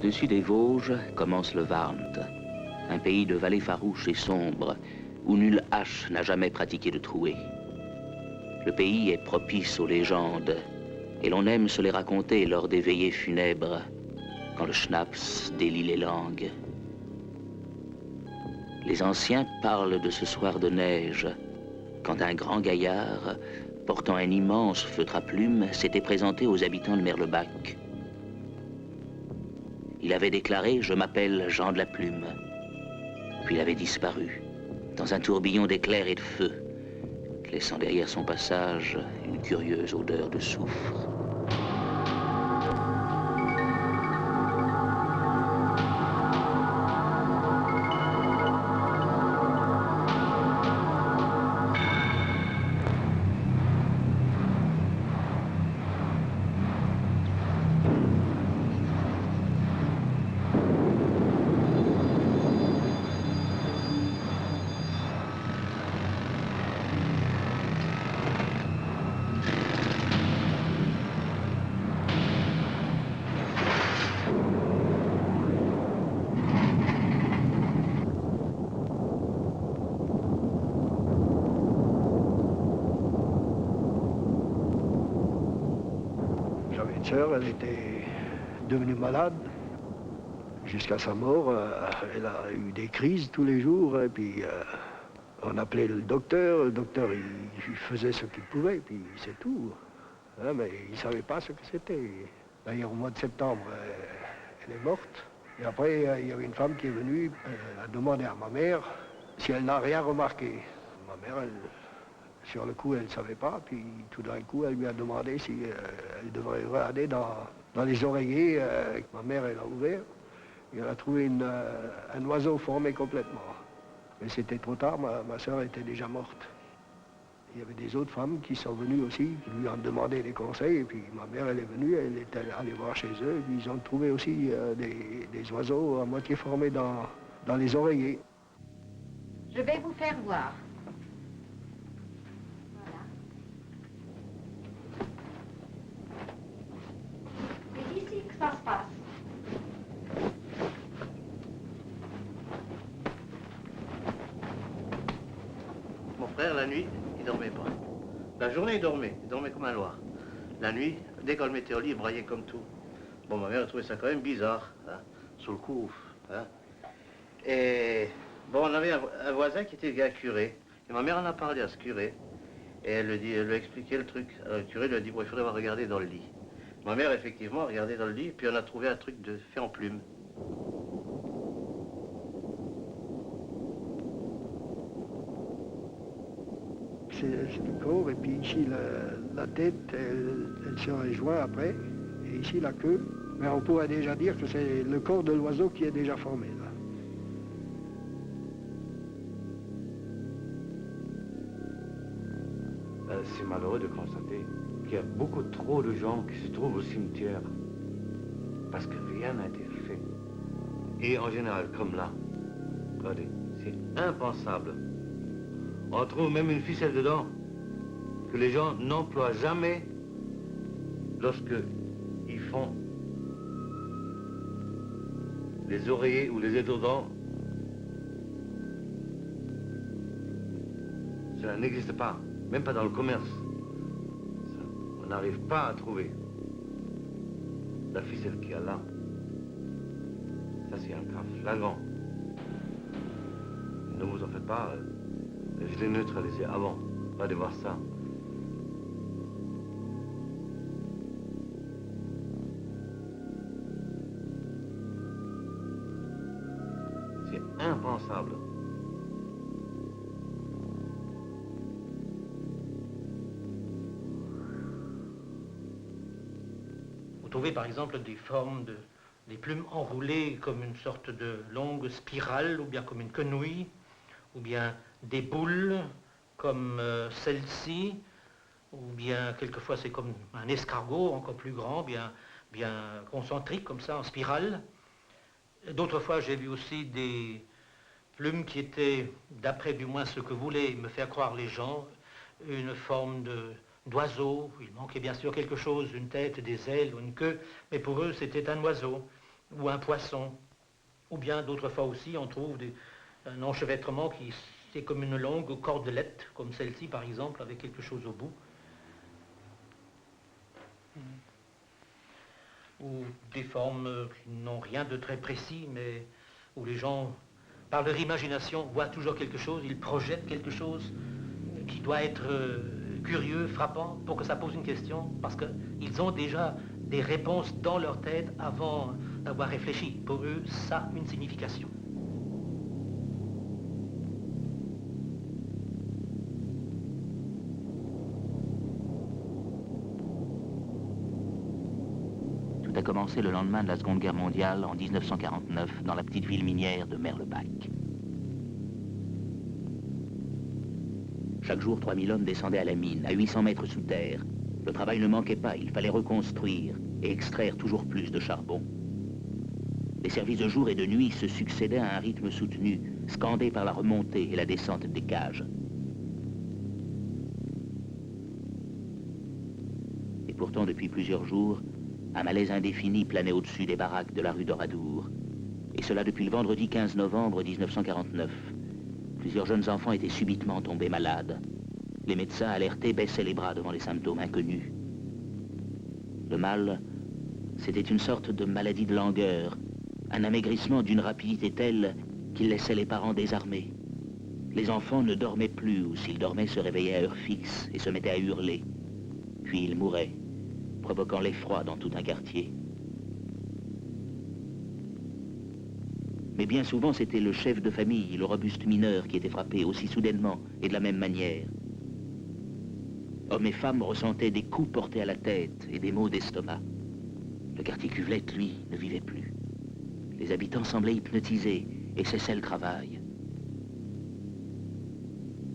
Au-dessus des Vosges commence le Warnt, un pays de vallées farouches et sombres, où nulle hache n'a jamais pratiqué de trouée. Le pays est propice aux légendes, et l'on aime se les raconter lors des veillées funèbres, quand le schnapps délie les langues. Les anciens parlent de ce soir de neige, quand un grand gaillard, portant un immense feutre à plumes, s'était présenté aux habitants de Merlebach. Il avait déclaré « Je m'appelle Jean de la Plume ». Puis il avait disparu, dans un tourbillon d'éclairs et de feu, laissant derrière son passage une curieuse odeur de soufre. Elle était devenue malade jusqu'à sa mort. Elle a eu des crises tous les jours. Et puis on appelait le docteur il faisait ce qu'il pouvait, puis c'est tout. Hein, mais il ne savait pas ce que c'était. D'ailleurs, au mois de septembre, elle est morte. Et après, il y avait une femme qui est venue, elle a demandé à ma mère si elle n'a rien remarqué. Ma mère, sur le coup, elle ne savait pas, puis tout d'un coup, elle lui a demandé si elle devrait regarder dans les oreillers. Ma mère, elle a ouvert, et elle a trouvé un oiseau formé complètement. Mais c'était trop tard, ma soeur était déjà morte. Il y avait des autres femmes qui sont venues aussi, qui lui ont demandé des conseils, et puis ma mère, elle est venue, elle est allée voir chez eux, et puis ils ont trouvé aussi des oiseaux à moitié formés dans les oreillers. Je vais vous faire voir. Ça se passe. Mon frère, la nuit, il dormait pas. La journée, il dormait comme un loir. La nuit, dès qu'on le mettait au lit, il braillait comme tout. Bon, ma mère a trouvé ça quand même bizarre, hein, sous le coup. Hein. Et bon, on avait un voisin qui était un curé. Et ma mère en a parlé à ce curé. Et elle lui a expliqué le truc. Alors, le curé lui a dit, bon, il faudrait regarder dans le lit. Ma mère, effectivement, a regardé dans le lit, puis on a trouvé un truc fait en plume. C'est le corps, et puis ici, la tête, elle se rejoint après, et ici, la queue. Mais on pourrait déjà dire que c'est le corps de l'oiseau qui est déjà formé, là. C'est malheureux de constater qu'il y a beaucoup trop de gens qui se trouvent au cimetière parce que rien n'a été fait. Et en général, comme là, regardez, c'est impensable. On trouve même une ficelle dedans que les gens n'emploient jamais lorsque ils font les oreillers ou les étourdants. Cela n'existe pas. Même pas dans le commerce. On n'arrive pas à trouver la ficelle qu'il y a là. Ça, c'est un cas flagrant. Ne vous en faites pas. Je l'ai neutralisé avant. Allez voir ça. C'est impensable. Vous trouvez par exemple des formes des plumes enroulées comme une sorte de longue spirale, ou bien comme une quenouille, ou bien des boules comme celle-ci, ou bien quelquefois c'est comme un escargot encore plus grand, bien concentrique comme ça, en spirale. D'autres fois j'ai vu aussi des plumes qui étaient, d'après du moins ce que voulaient me faire croire les gens, une forme d'oiseau. Il manquait bien sûr quelque chose, une tête, des ailes ou une queue, mais pour eux c'était un oiseau. ou un poisson. Ou bien d'autres fois aussi, on trouve un enchevêtrement qui c'est comme une longue cordelette, comme celle-ci par exemple, avec quelque chose au bout. Ou des formes qui n'ont rien de très précis, mais où les gens, par leur imagination, voient toujours quelque chose, ils projettent quelque chose qui doit être curieux, frappant, pour que ça pose une question, parce qu'ils ont déjà des réponses dans leur tête avant d'avoir réfléchi. Pour eux, ça a une signification. Tout a commencé le lendemain de la Seconde Guerre mondiale, en 1949, dans la petite ville minière de Merlebach. Chaque jour, 3000 hommes descendaient à la mine, à 800 mètres sous terre. Le travail ne manquait pas, il fallait reconstruire et extraire toujours plus de charbon. Les services de jour et de nuit se succédaient à un rythme soutenu, scandé par la remontée et la descente des cages. Et pourtant, depuis plusieurs jours, un malaise indéfini planait au-dessus des baraques de la rue d'Oradour. Et cela depuis le vendredi 15 novembre 1949. Plusieurs jeunes enfants étaient subitement tombés malades. Les médecins alertés baissaient les bras devant les symptômes inconnus. Le mal, c'était une sorte de maladie de langueur, un amaigrissement d'une rapidité telle qu'il laissait les parents désarmés. Les enfants ne dormaient plus, ou s'ils dormaient, se réveillaient à heure fixe et se mettaient à hurler. Puis ils mouraient, provoquant l'effroi dans tout un quartier. Mais bien souvent, c'était le chef de famille, le robuste mineur, qui était frappé aussi soudainement et de la même manière. Hommes et femmes ressentaient des coups portés à la tête et des maux d'estomac. Le quartier Cuvelette, lui, ne vivait plus. Les habitants semblaient hypnotisés et cessaient le travail.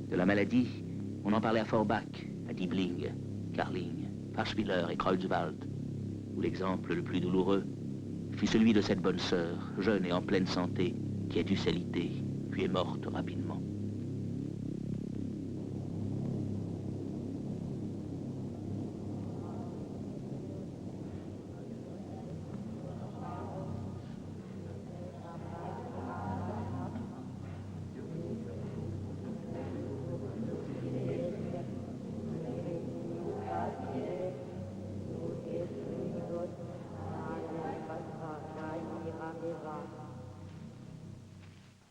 De la maladie, on en parlait à Forbach, à Diebling, Carling, Faschwiller et Kreuzwald, où l'exemple le plus douloureux fut celui de cette bonne sœur, jeune et en pleine santé, qui a dû s'aliter, puis est morte rapidement.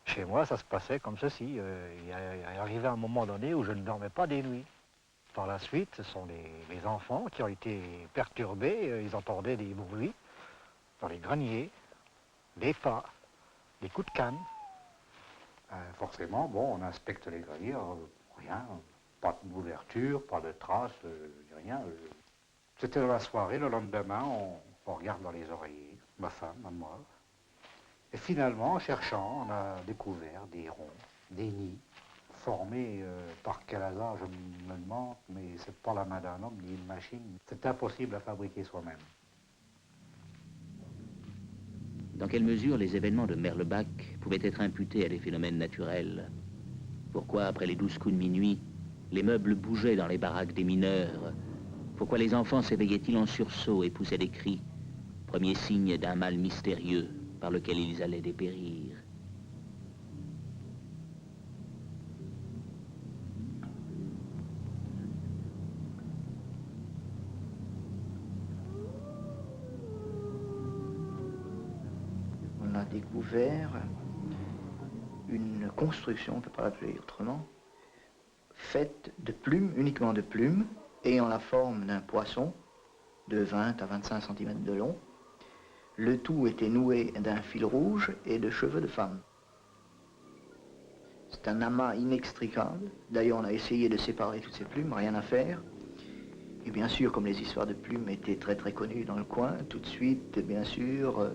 Chez moi, ça se passait comme ceci. Il est arrivé un moment donné où je ne dormais pas des nuits. Par la suite, ce sont les enfants qui ont été perturbés. Ils entendaient des bruits dans les greniers, des pas, des coups de canne. Forcément, bon, on inspecte les greniers, rien, pas d'ouverture, pas de traces, rien. C'était dans la soirée, le lendemain, on regarde dans les oreillers, ma femme, moi. Et finalement, en cherchant, on a découvert des ronds, des nids, formés par quel hasard, je me demande, mais c'est pas la main d'un homme ni une machine. C'est impossible à fabriquer soi-même. Dans quelle mesure les événements de Merlebach pouvaient être imputés à des phénomènes naturels? Pourquoi, après les 12 coups de minuit, les meubles bougeaient dans les baraques des mineurs? Pourquoi les enfants s'éveillaient-ils en sursaut et poussaient des cris? Premier signe d'un mal mystérieux par lequel ils allaient dépérir. On a découvert une construction, on ne peut pas l'appeler autrement, faite de plumes, uniquement de plumes, ayant la forme d'un poisson de 20 à 25 cm de long. Le tout était noué d'un fil rouge et de cheveux de femme. C'est un amas inextricable. D'ailleurs, on a essayé de séparer toutes ces plumes, rien à faire. Et bien sûr, comme les histoires de plumes étaient très très connues dans le coin, tout de suite, bien sûr,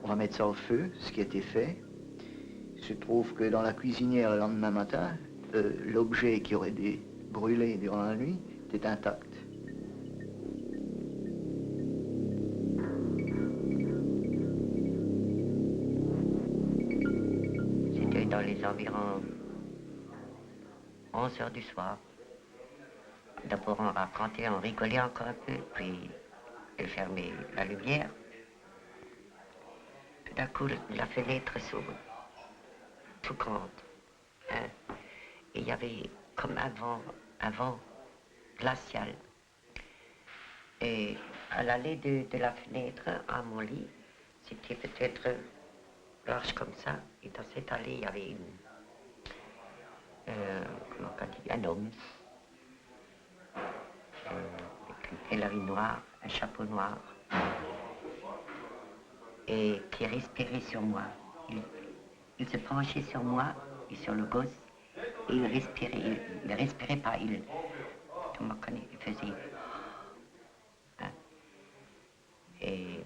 on va mettre ça au feu, ce qui a été fait. Il se trouve que dans la cuisinière, le lendemain matin, l'objet qui aurait dû brûler durant la nuit était intact. C'était dans les environs 11 heures du soir. D'abord, on racontait, on rigolait encore un peu, puis elle fermait la lumière. d'un coup, la fenêtre s'ouvre, tout grande. Hein. Et il y avait comme un vent glacial. Et à l'allée de la fenêtre, à mon lit, c'était peut-être large comme ça. Et dans cette allée, il y avait comment on dit, un homme. Avec une pèlerine noire, un chapeau noir. Et qui respirait sur moi. Il se penchait sur moi et sur le gosse. Et il respirait. Il ne respirait pas. Il faisait... Hein. Et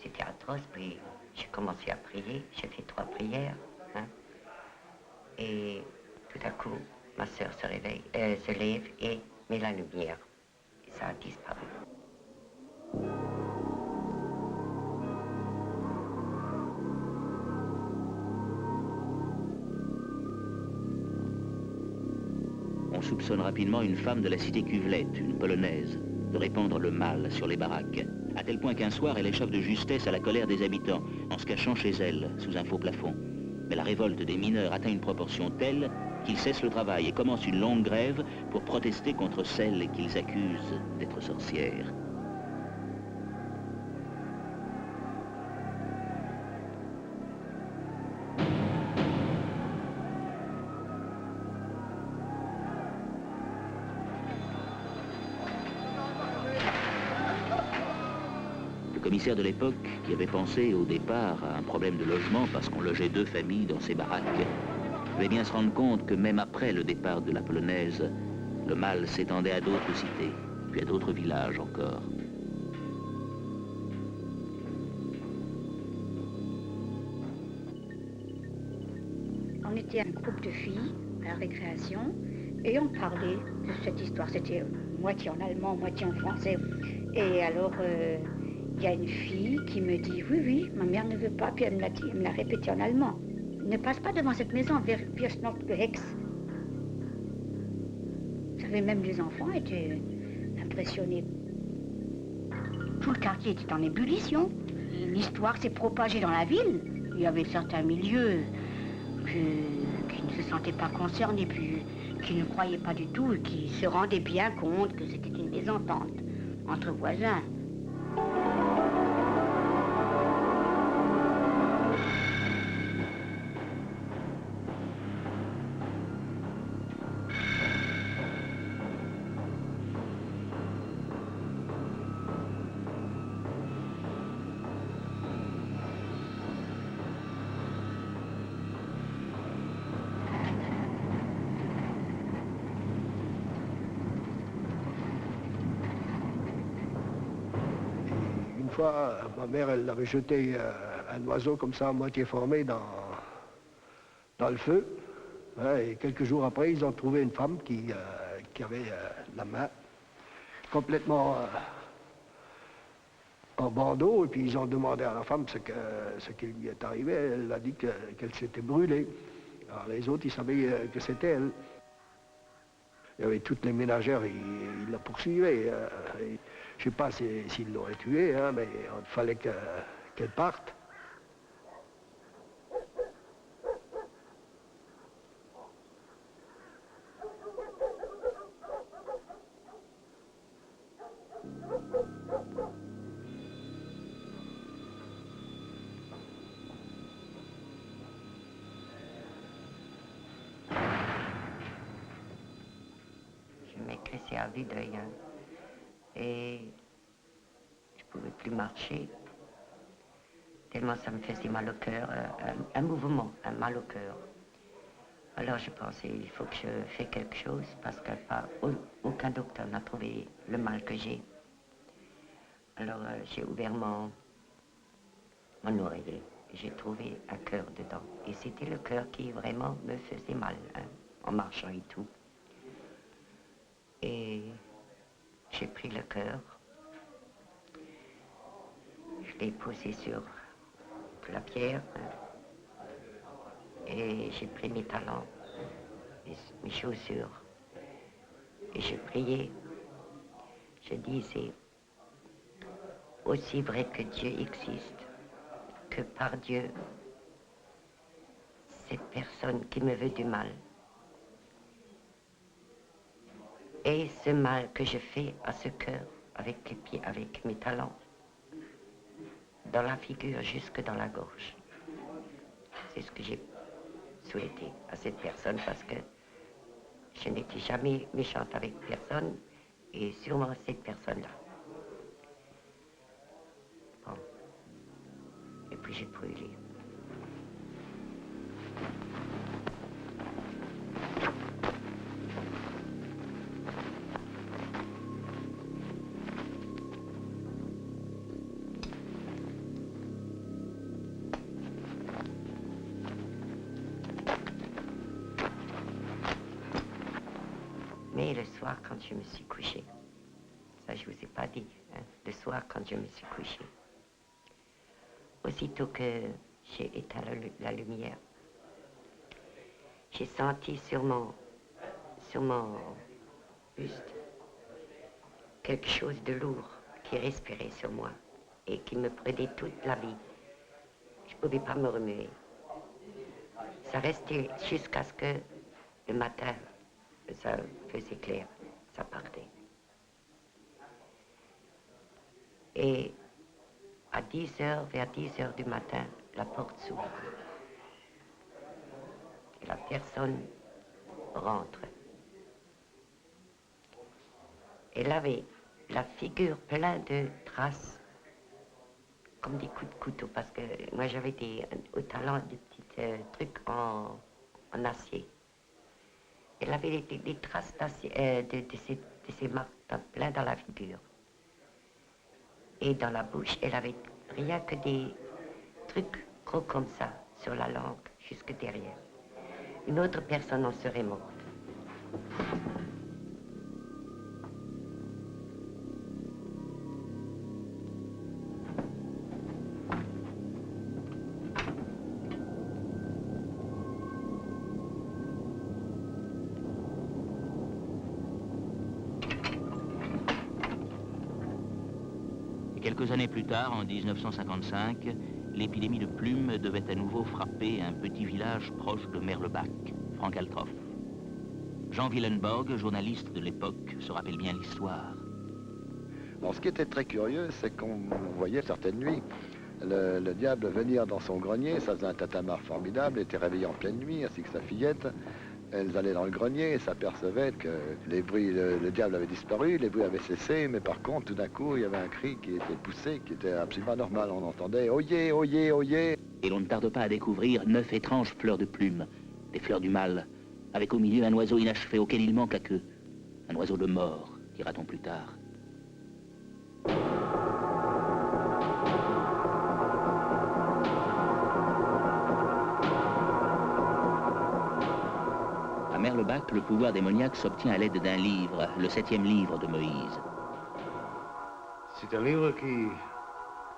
c'était atroce. Puis j'ai commencé à prier. J'ai fait 3 prières. Hein. Et tout à coup, ma sœur se réveille, se lève et met la lumière. Et ça a disparu. On soupçonne rapidement une femme de la cité Cuvelette, une polonaise, de répandre le mal sur les baraques, à tel point qu'un soir elle échappe de justesse à la colère des habitants, en se cachant chez elle, sous un faux plafond. Mais la révolte des mineurs atteint une proportion telle qu'ils cessent le travail et commencent une longue grève pour protester contre celle qu'ils accusent d'être sorcières. Le commissaire de l'époque, qui avait pensé au départ à un problème de logement parce qu'on logeait 2 familles dans ces baraques, devait bien se rendre compte que même après le départ de la polonaise, le mal s'étendait à d'autres cités, puis à d'autres villages encore. On était un groupe de filles à la récréation et on parlait de cette histoire. C'était moitié en allemand, moitié en français. Et alors, il y a une fille qui me dit, oui, ma mère ne veut pas, puis elle me l'a répété en allemand. Ne passe pas devant cette maison, wirst noch gehext. Vous savez, même les enfants étaient impressionnés. Tout le quartier était en ébullition. L'histoire s'est propagée dans la ville. Il y avait certains milieux qui ne se sentaient pas concernés, puis qui ne croyaient pas du tout et qui se rendaient bien compte que c'était une mésentente entre voisins. Une fois, ma mère, elle avait jeté un oiseau comme ça, à moitié formé, dans le feu. Hein, et quelques jours après, ils ont trouvé une femme qui avait la main complètement en bandeau. Et puis ils ont demandé à la femme ce qui lui est arrivé. Elle a dit qu'elle s'était brûlée. Alors les autres, ils savaient que c'était elle. Il y avait toutes les ménagères, ils la poursuivaient. Je ne sais pas s'ils l'auraient tuée, hein, mais il fallait qu'elle parte. C'est à vue d'œil. Hein. Et je ne pouvais plus marcher, tellement ça me faisait mal au cœur, un mouvement, un mal au cœur. Alors je pensais, il faut que je fasse quelque chose, parce qu'aucun docteur n'a trouvé le mal que j'ai. Alors j'ai ouvert mon oreiller, et j'ai trouvé un cœur dedans. Et c'était le cœur qui vraiment me faisait mal, hein, en marchant et tout. Et j'ai pris le cœur, je l'ai posé sur la pierre, hein, et j'ai pris mes talons, mes chaussures, et je priais. Je disais, aussi vrai que Dieu existe, que par Dieu, cette personne qui me veut du mal, et ce mal que je fais à ce cœur, avec les pieds, avec mes talons, dans la figure jusque dans la gorge. C'est ce que j'ai souhaité à cette personne parce que je n'étais jamais méchante avec personne et sûrement cette personne-là. Bon. Et puis j'ai brûlé. Mais le soir, quand je me suis couchée, ça je vous ai pas dit, hein, le soir quand je me suis couchée, aussitôt que j'ai éteint la lumière, j'ai senti sur mon buste quelque chose de lourd qui respirait sur moi et qui me prenait toute la vie. Je ne pouvais pas me remuer. Ça restait jusqu'à ce que le matin, ça faisait clair, ça partait. Et à 10 heures, vers 10 heures du matin, la porte s'ouvre. Et la personne rentre. Elle avait la figure pleine de traces, comme des coups de couteau, parce que moi j'avais au talon des petits trucs en acier. Elle avait des traces de ces marques plein dans la figure. Et dans la bouche, elle avait rien que des trucs gros comme ça, sur la langue, jusque derrière. Une autre personne en serait morte. Quelques années plus tard, en 1955, l'épidémie de plume devait à nouveau frapper un petit village proche de Merlebach, Frankaltroff. Jean Willenborg, journaliste de l'époque, se rappelle bien l'histoire. Alors, ce qui était très curieux, c'est qu'on voyait certaines nuits le diable venir dans son grenier, ça faisait un tatamar formidable, il était réveillé en pleine nuit, ainsi que sa fillette. Elles allaient dans le grenier et s'apercevaient que les bruits, le diable avait disparu, les bruits avaient cessé, mais par contre, tout d'un coup, il y avait un cri qui était poussé, qui était absolument normal. On entendait « Oyez, oyez, oyez !» Et l'on ne tarde pas à découvrir 9 étranges fleurs de plume, des fleurs du mal, avec au milieu un oiseau inachevé auquel il manque la queue. Un oiseau de mort, dira-t-on plus tard. À Merlebach, le pouvoir démoniaque s'obtient à l'aide d'un livre, le 7e livre de Moïse. C'est un livre qui,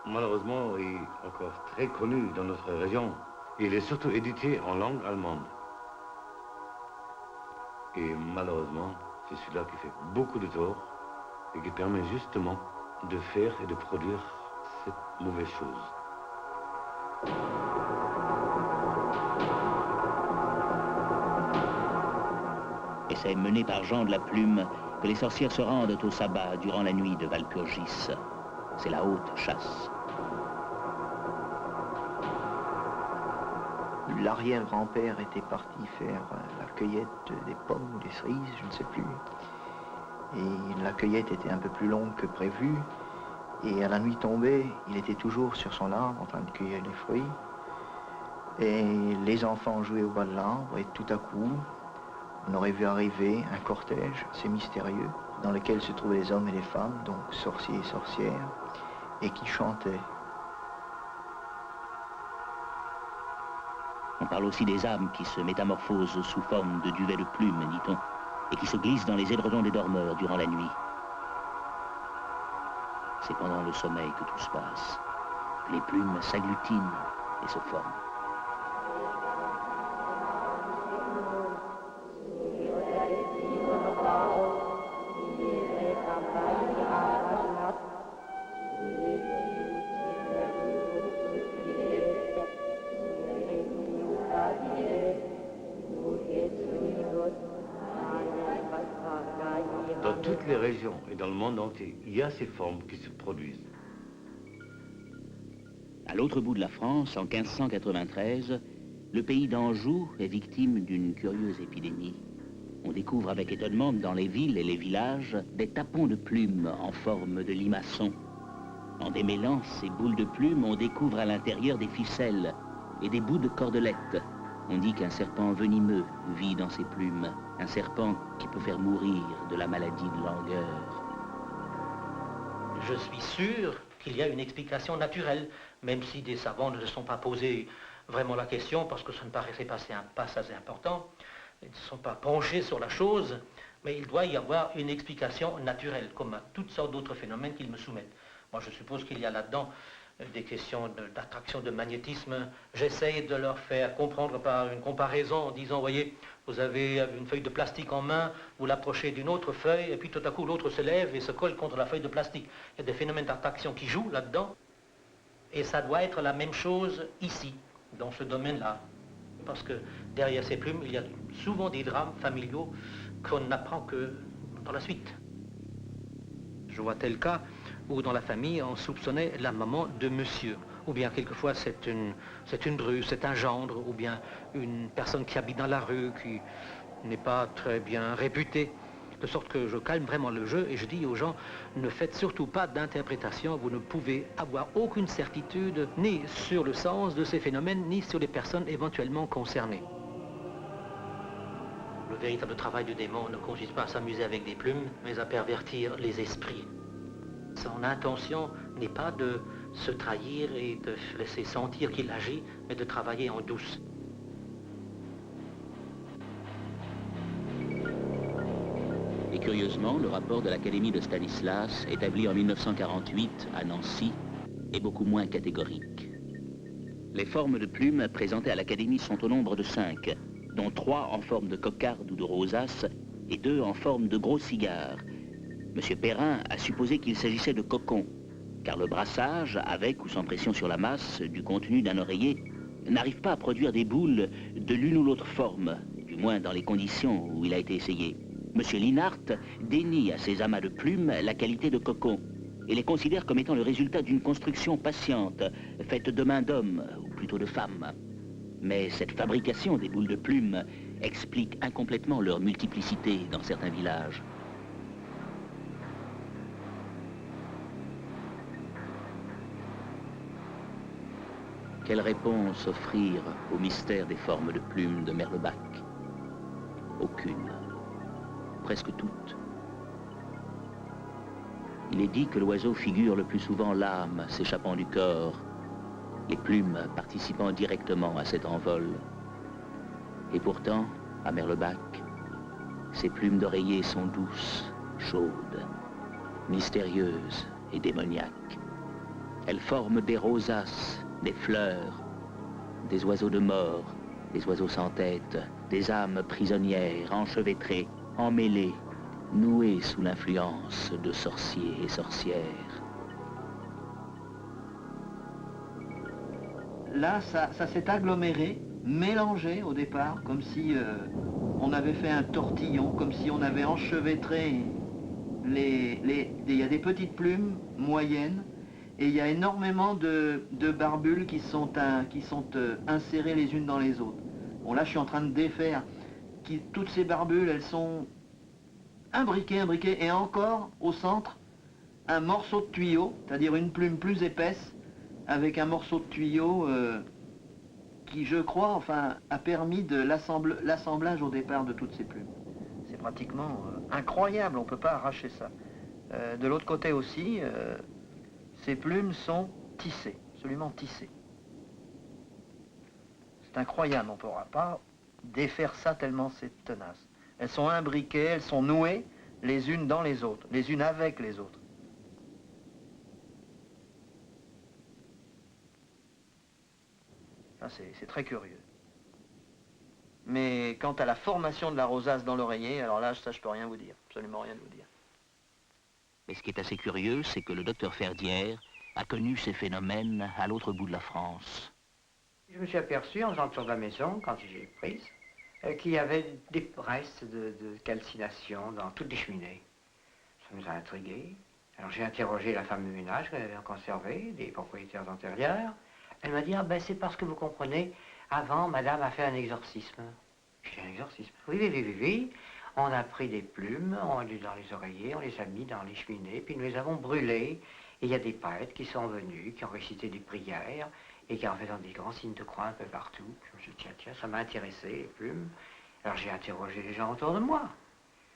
malheureusement, est encore très connu dans notre région. Il est surtout édité en langue allemande. Et malheureusement, c'est celui-là qui fait beaucoup de tort et qui permet justement de faire et de produire cette mauvaise chose. Et c'est mené par Jean de la Plume que les sorcières se rendent au sabbat durant la nuit de Walpurgis. C'est la haute chasse. L'arrière-grand-père était parti faire la cueillette des pommes ou des cerises, je ne sais plus. Et la cueillette était un peu plus longue que prévu. Et à la nuit tombée, il était toujours sur son arbre en train de cueillir les fruits. Et les enfants jouaient au bas de l'arbre et tout à coup, on aurait vu arriver un cortège assez mystérieux dans lequel se trouvaient les hommes et les femmes, donc sorciers et sorcières, et qui chantaient. On parle aussi des âmes qui se métamorphosent sous forme de duvet de plumes, dit-on, et qui se glissent dans les édredons des dormeurs durant la nuit. C'est pendant le sommeil que tout se passe, que les plumes s'agglutinent et se forment. toutes les régions et dans le monde entier, il y a ces formes qui se produisent. À l'autre bout de la France, en 1593, le pays d'Anjou est victime d'une curieuse épidémie. On découvre avec étonnement dans les villes et les villages des tapons de plumes en forme de limaçon. En démêlant ces boules de plumes, on découvre à l'intérieur des ficelles et des bouts de cordelettes. On dit qu'un serpent venimeux vit dans ces plumes, un serpent qui peut faire mourir de la maladie de Langueur. Je suis sûr qu'il y a une explication naturelle, même si des savants ne se sont pas posés vraiment la question, parce que ça ne paraissait pas assez important. Ils ne se sont pas penchés sur la chose, mais il doit y avoir une explication naturelle, comme à toutes sortes d'autres phénomènes qu'ils me soumettent. Moi, je suppose qu'il y a là-dedans des questions d'attraction, de magnétisme. J'essaye de leur faire comprendre par une comparaison en disant, voyez, vous avez une feuille de plastique en main, vous l'approchez d'une autre feuille, et puis tout à coup l'autre se lève et se colle contre la feuille de plastique. Il y a des phénomènes d'attraction qui jouent là-dedans, et ça doit être la même chose ici, dans ce domaine-là. Parce que derrière ces plumes, il y a souvent des drames familiaux qu'on n'apprend que dans la suite. Je vois tel cas où dans la famille, on soupçonnait la maman de monsieur. Ou bien quelquefois c'est une bru, c'est un gendre, ou bien une personne qui habite dans la rue, qui n'est pas très bien réputée. De sorte que je calme vraiment le jeu et je dis aux gens, ne faites surtout pas d'interprétation, vous ne pouvez avoir aucune certitude ni sur le sens de ces phénomènes, ni sur les personnes éventuellement concernées. Le véritable travail du démon ne consiste pas à s'amuser avec des plumes, mais à pervertir les esprits. Son intention n'est pas de se trahir et de laisser sentir qu'il agit, mais de travailler en douce. Et curieusement, le rapport de l'Académie de Stanislas, établi en 1948 à Nancy, est beaucoup moins catégorique. Les formes de plumes présentées à l'Académie sont au nombre de 5, dont 3 en forme de cocarde ou de rosace et 2 en forme de gros cigares. M. Perrin a supposé qu'il s'agissait de cocons, car le brassage, avec ou sans pression sur la masse du contenu d'un oreiller, n'arrive pas à produire des boules de l'une ou l'autre forme, du moins dans les conditions où il a été essayé. M. Linhart dénie à ces amas de plumes la qualité de cocon et les considère comme étant le résultat d'une construction patiente, faite de main d'homme, ou plutôt de femme. Mais cette fabrication des boules de plumes explique incomplètement leur multiplicité dans certains villages. Quelle réponse offrir au mystère des formes de plumes de Merlebac? Aucune. Presque toutes. Il est dit que l'oiseau figure le plus souvent l'âme s'échappant du corps, les plumes participant directement à cet envol. Et pourtant, à Merlebac, ces plumes d'oreiller sont douces, chaudes, mystérieuses et démoniaques. Elles forment des rosaces, des fleurs, des oiseaux de mort, des oiseaux sans tête, des âmes prisonnières, enchevêtrées, emmêlées, nouées sous l'influence de sorciers et sorcières. Là, ça s'est aggloméré, mélangé au départ, comme si on avait fait un tortillon, comme si on avait enchevêtré il y a des petites plumes moyennes, et il y a énormément de barbules qui sont insérées les unes dans les autres. Bon, là, je suis en train de défaire. Toutes ces barbules, elles sont imbriquées, et encore, au centre, un morceau de tuyau, c'est-à-dire une plume plus épaisse, avec un morceau de tuyau qui, je crois, enfin, a permis de l'assemblage au départ de toutes ces plumes. C'est pratiquement incroyable, on ne peut pas arracher ça. De l'autre côté aussi, ces plumes sont tissées, absolument tissées. C'est incroyable, on ne pourra pas défaire ça tellement c'est tenace. Elles sont imbriquées, elles sont nouées les unes dans les autres, les unes avec les autres. C'est très curieux. Mais quant à la formation de la rosace dans l'oreiller, alors là, ça, je peux rien vous dire, absolument rien vous dire. Mais ce qui est assez curieux, c'est que le docteur Ferdière a connu ces phénomènes à l'autre bout de la France. Je me suis aperçu en rentrant dans la maison, quand j'ai prise, qu'il y avait des restes de calcination dans toutes les cheminées. Ça nous a intrigués. Alors j'ai interrogé la femme de ménage qu'elle avait conservée, des propriétaires antérieurs. Elle m'a dit, ah ben c'est parce que vous comprenez, avant, madame a fait un exorcisme. J'ai dit, un exorcisme? Oui, oui, oui, oui, oui. On a pris des plumes, on les dans les oreillers, on les a mis dans les cheminées, puis nous les avons brûlées. Et il y a des prêtres qui sont venus, qui ont récité des prières, et qui en faisant des grands signes de croix un peu partout. Je me suis dit, tiens, ça m'a intéressé, les plumes. Alors j'ai interrogé les gens autour de moi.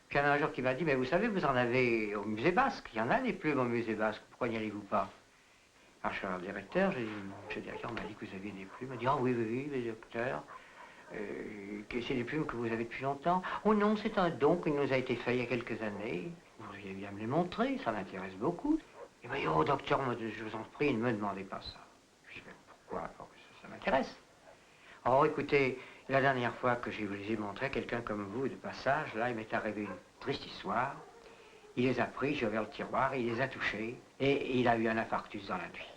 Puis il y en a un jour qui m'a dit, mais vous savez, vous en avez au musée basque. Il y en a des plumes au musée basque, pourquoi n'y allez-vous pas? Alors je suis allé au directeur, j'ai dit, monsieur le directeur, on m'a dit que vous aviez des plumes. Il m'a dit, ah oui, oui, oui, le directeur. C'est des plumes que vous avez depuis longtemps. Oh non, c'est un don qui nous a été fait il y a quelques années. Vous auriez bien me les montrer, ça m'intéresse beaucoup. Il m'a dit, oh docteur, je vous en prie, ne me demandez pas ça. Je dis, mais pourquoi? Ça m'intéresse. Oh écoutez, la dernière fois que je les ai montrés à quelqu'un comme vous, de passage, là, il m'est arrivé une triste histoire. Il les a pris, j'ai ouvert le tiroir, il les a touchés, et il a eu un infarctus dans la nuit.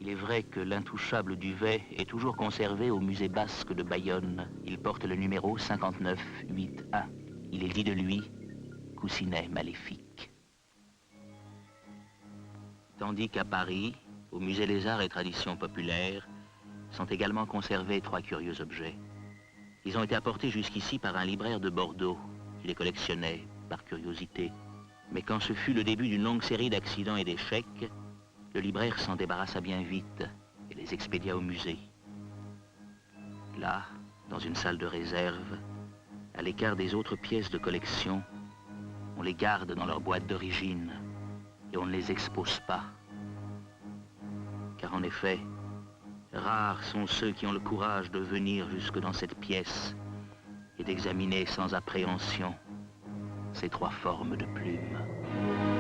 Il est vrai que l'intouchable duvet est toujours conservé au musée basque de Bayonne. Il porte le numéro 5981. Il est dit de lui, coussinet maléfique. Tandis qu'à Paris, au musée des Arts et Traditions Populaires, sont également conservés 3 curieux objets. Ils ont été apportés jusqu'ici par un libraire de Bordeaux, qui les collectionnait par curiosité. Mais quand ce fut le début d'une longue série d'accidents et d'échecs, le libraire s'en débarrassa bien vite et les expédia au musée. Là, dans une salle de réserve, à l'écart des autres pièces de collection, on les garde dans leur boîte d'origine et on ne les expose pas. Car en effet, rares sont ceux qui ont le courage de venir jusque dans cette pièce et d'examiner sans appréhension ces 3 formes de plumes.